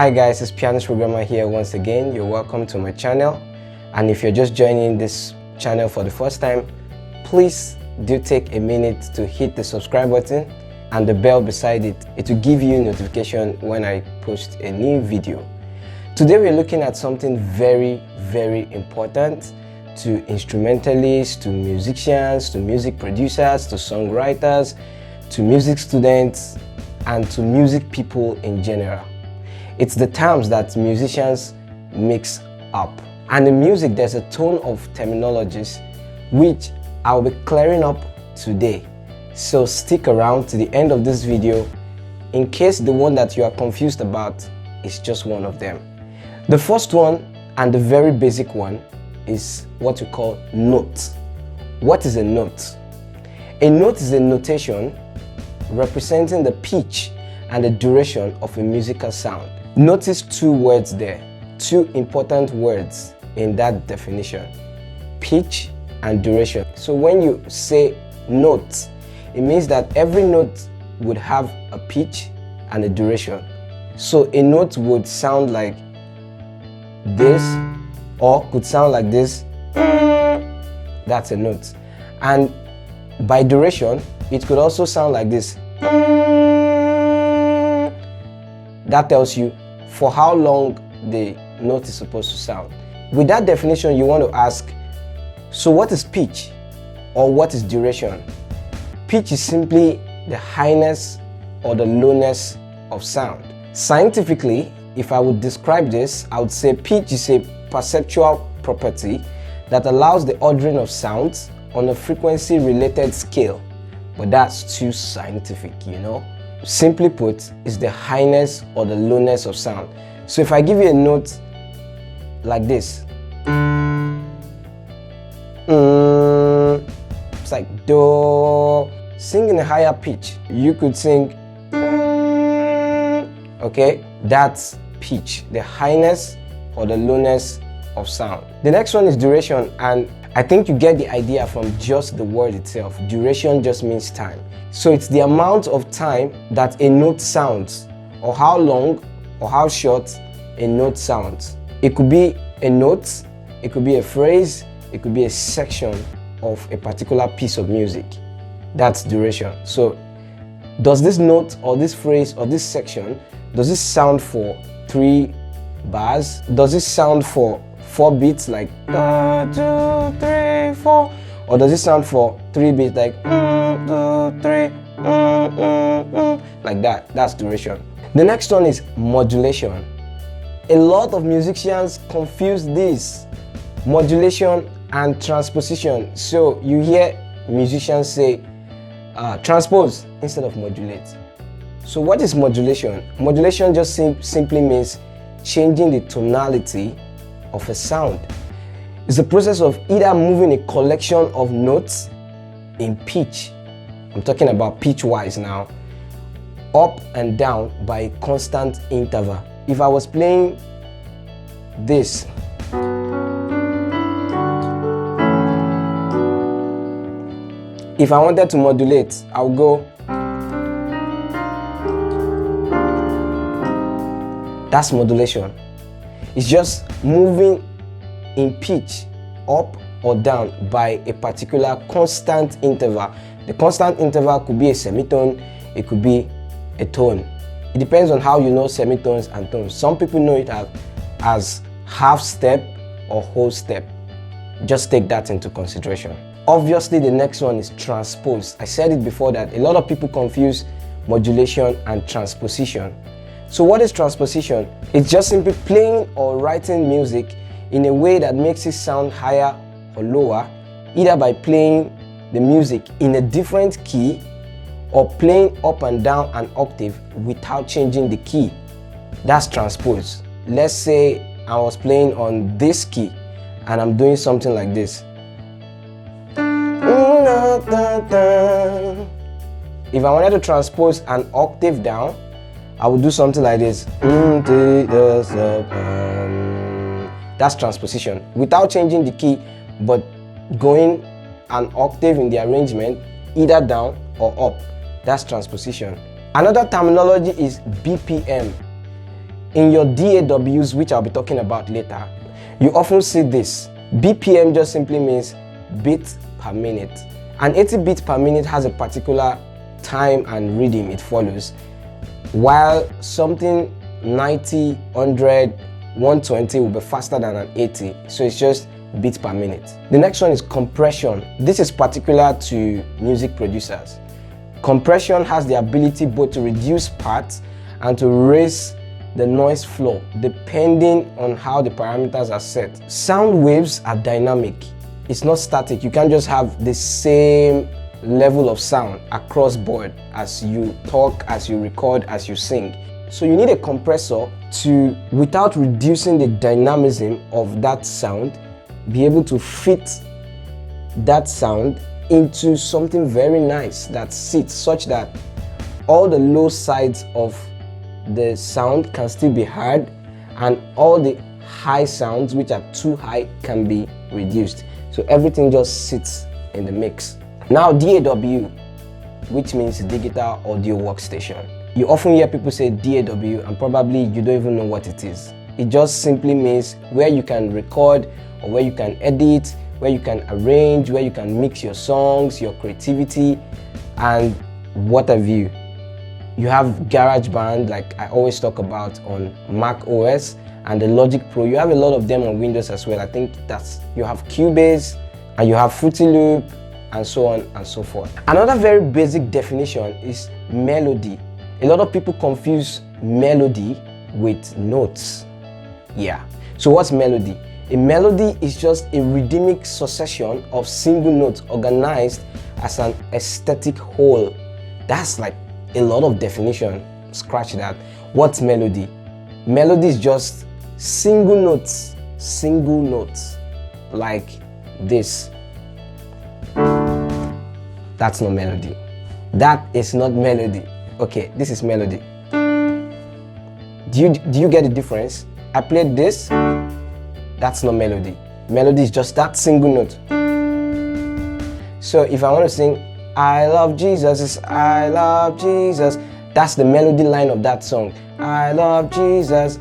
Hi guys, it's Pianistprogrammer here once again. You're welcome to my channel, and if you're just joining this channel for the first time, please do take a minute to hit the subscribe button and the bell beside it. It will give you notification when I post a new video. Today we're looking at something very important to instrumentalists, to musicians, to music producers, to songwriters, to music students, and to music people in general. It's the terms that musicians mix up. And in music, there's a ton of terminologies which I'll be clearing up today. So stick around to the end of this video in case the one that you are confused about is just one of them. The first one, and the very basic one, is what we call note. What is a note? A note is a notation representing the pitch and the duration of a musical sound. Notice two words there, two important words in that definition: pitch and duration. So when you say note, it means that every note would have a pitch and a duration. So a note would sound like this, or could sound like this. That's a note. And by duration, it could also sound like this. That tells you for how long the note is supposed to sound. With that definition, you want to ask, so what is pitch, or what is duration? Pitch is simply the highness or the lowness of sound. Scientifically, if I would describe this, I would say pitch is a perceptual property that allows the ordering of sounds on a frequency-related scale. But that's too scientific, you know? Simply put, it's the highness or the lowness of sound. So if I give you a note like this, it's like do. Sing in a higher pitch. You could sing, okay? That's pitch, the highness or the lowness of sound. The next one is duration, and I think you get the idea from just the word itself. Duration just means time. So it's the amount of time that a note sounds, or how long or how short a note sounds. It could be a note, it could be a phrase, it could be a section of a particular piece of music. That's duration. So does this note or this phrase or this section, does this sound for 3 bars? Does this sound for 4 beats, like 1, 2, 3, 4? Or does it sound for 3 beats, like 1, 2, 3, like that? That's duration. The next one is modulation. A lot of musicians confuse this, modulation and transposition. So you hear musicians say transpose instead of modulate. So what is modulation? Modulation just simply means changing the tonality of a sound. It's the process of either moving a collection of notes in pitch, I'm talking about pitch-wise now, up and down by a constant interval. If I was playing this, if I wanted to modulate, I'll go. That's modulation. It's just moving in pitch up or down by a particular constant interval. The constant interval could be a semitone, it could be a tone. It depends on how you know semitones and tones. Some people know it as half step or whole step. Just take that into consideration. Obviously, the next one is transpose. I said it before that a lot of people confuse modulation and transposition. So what is transposition? It's just simply playing or writing music in a way that makes it sound higher or lower, either by playing the music in a different key or playing up and down an octave without changing the key. That's transpose. Let's say I was playing on this key and I'm doing something like this. If I wanted to transpose an octave down, I would do something like this. That's transposition. Without changing the key, but going an octave in the arrangement, either down or up. That's transposition. Another terminology is BPM. In your DAWs, which I'll be talking about later, you often see this. BPM just simply means beats per minute. And 80 beats per minute has a particular time and rhythm it follows, while something 90, 100, 120 will be faster than an 80, so it's just beats per minute. The next one is compression. This is particular to music producers. Compression has the ability both to reduce parts and to raise the noise floor depending on how the parameters are set. Sound waves are dynamic. It's not static. You can't just have the same level of sound across board as you talk, as you record, as you sing. So you need a compressor to, without reducing the dynamism of that sound, be able to fit that sound into something very nice that sits such that all the low sides of the sound can still be heard and all the high sounds which are too high can be reduced. So everything just sits in the mix. Now DAW, which means digital audio workstation. You often hear people say DAW and probably you don't even know what it is. It just simply means where you can record or where you can edit, where you can arrange, where you can mix your songs, your creativity, and what have you. You have GarageBand, like I always talk about on Mac OS, and the Logic Pro. You have a lot of them on Windows as well. I think you have Cubase and you have Fruity Loop and so on and so forth. Another very basic definition is melody. A lot of people confuse melody with notes. Yeah. So what's melody? A melody is just a rhythmic succession of single notes organized as an aesthetic whole. That's like a lot of definition. Scratch that. What's melody? Melody is just single notes like this. That's not melody. That is not melody. Okay, this is melody. Do you get the difference? I played this. That's not melody. Melody is just that single note. So if I want to sing I love Jesus, it's I love Jesus, that's the melody line of that song. I love Jesus,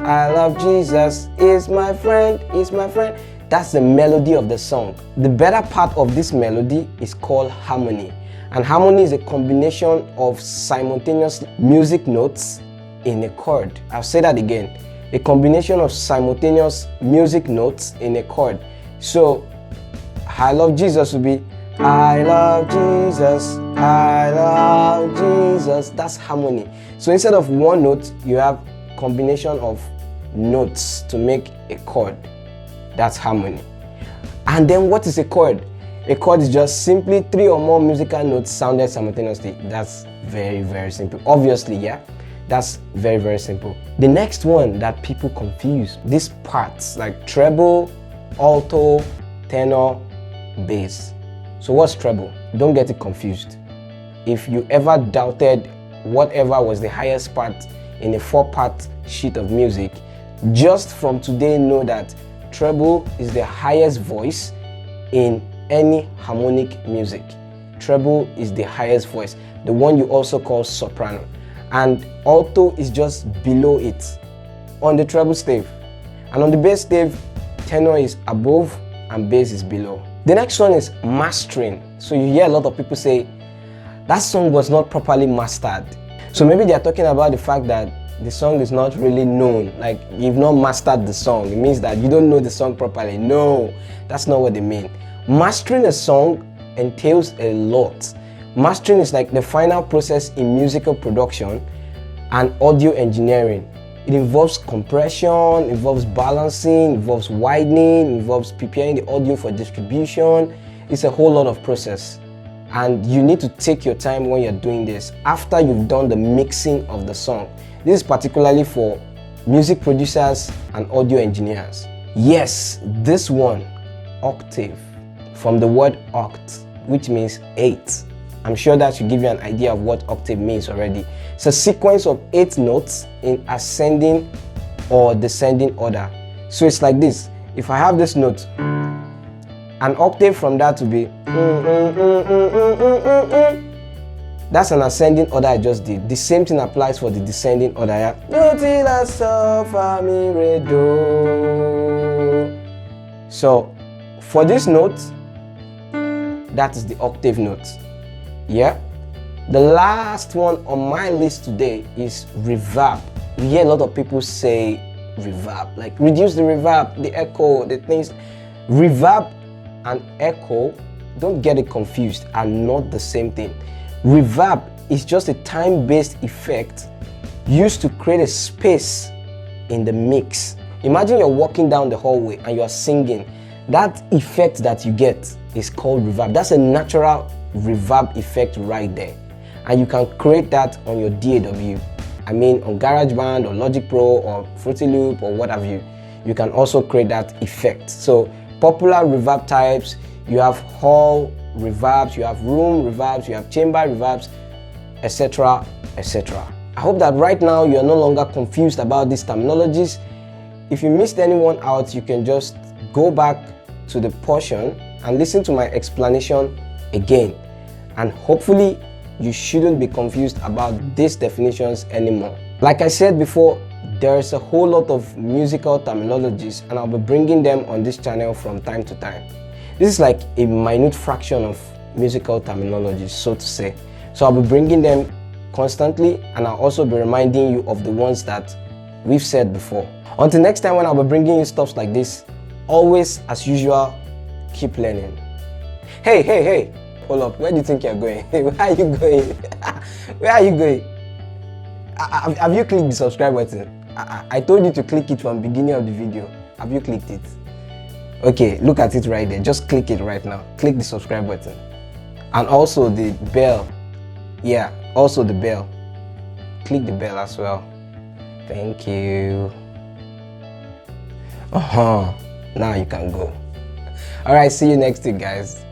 is my friend, is my friend. That's the melody of the song. The better part of this melody is called harmony. And harmony is a combination of simultaneous music notes in a chord. I'll say that again. A combination of simultaneous music notes in a chord. So, I love Jesus will be I love Jesus, I love Jesus. That's harmony. So instead of one note, you have combination of notes to make a chord. That's harmony. And then what is a chord? A chord is just simply 3 or more musical notes sounded simultaneously. That's very, very simple. Obviously, yeah. That's very, very simple. The next one that people confuse, these parts like treble, alto, tenor, bass. So what's treble? Don't get it confused. If you ever doubted whatever was the highest part in a 4-part sheet of music, just from today know that treble is the highest voice in any harmonic music. Treble is the highest voice, the one you also call soprano. And alto is just below it on the treble stave. And on the bass stave, tenor is above and bass is below. The next one is mastering. So you hear a lot of people say, that song was not properly mastered. So maybe they're talking about the fact that the song is not really known. Like you've not mastered the song. It means that you don't know the song properly. No, that's not what they mean. Mastering a song entails a lot. Mastering is like the final process in musical production and audio engineering. It involves compression, involves balancing, involves widening, involves preparing the audio for distribution. It's a whole lot of process. And you need to take your time when you're doing this after you've done the mixing of the song. This is particularly for music producers and audio engineers. Yes, this one, Octave, from the word oct, which means 8. I'm sure that should give you an idea of what octave means already. It's a sequence of 8 notes in ascending or descending order. So it's like this. If I have this note, an octave from that to be That's an ascending order I just did. The same thing applies for the descending order. Yeah? Do, ti, la, sol, fa, mi, re, do. So for this note, that is the octave note. Yeah. The last one on my list today is reverb. You hear a lot of people say reverb, like reduce the reverb, the echo, the things. Reverb and echo, don't get it confused, are not the same thing. Reverb is just a time-based effect used to create a space in the mix. Imagine you're walking down the hallway and you're singing. That effect that you get is called reverb. That's a natural reverb effect right there. And you can create that on your DAW. I mean on GarageBand or Logic Pro or Fruity Loop or what have you. You can also create that effect. So popular reverb types, you have hall reverbs, you have room reverbs, you have chamber reverbs, etc, etc. I hope that right now you are no longer confused about these terminologies. If you missed anyone out, you can just go back to the portion and listen to my explanation again. And hopefully you shouldn't be confused about these definitions anymore. Like I said before, there's a whole lot of musical terminologies and I'll be bringing them on this channel from time to time. This is like a minute fraction of musical terminologies, so to say. So I'll be bringing them constantly and I'll also be reminding you of the ones that we've said before. Until next time when I'll be bringing you stuff like this, always, as usual, keep learning. Hey, hold up, where do you think you're going? Where are you going? Where are you going? Have you clicked the subscribe button? I told you to click it from the beginning of the video. Have you clicked it? Okay, look at it right there. Just click it right now. Click the subscribe button. And also the bell. Yeah, also the bell. Click the bell as well. Thank you. Now you can go. Alright, see you next week, guys.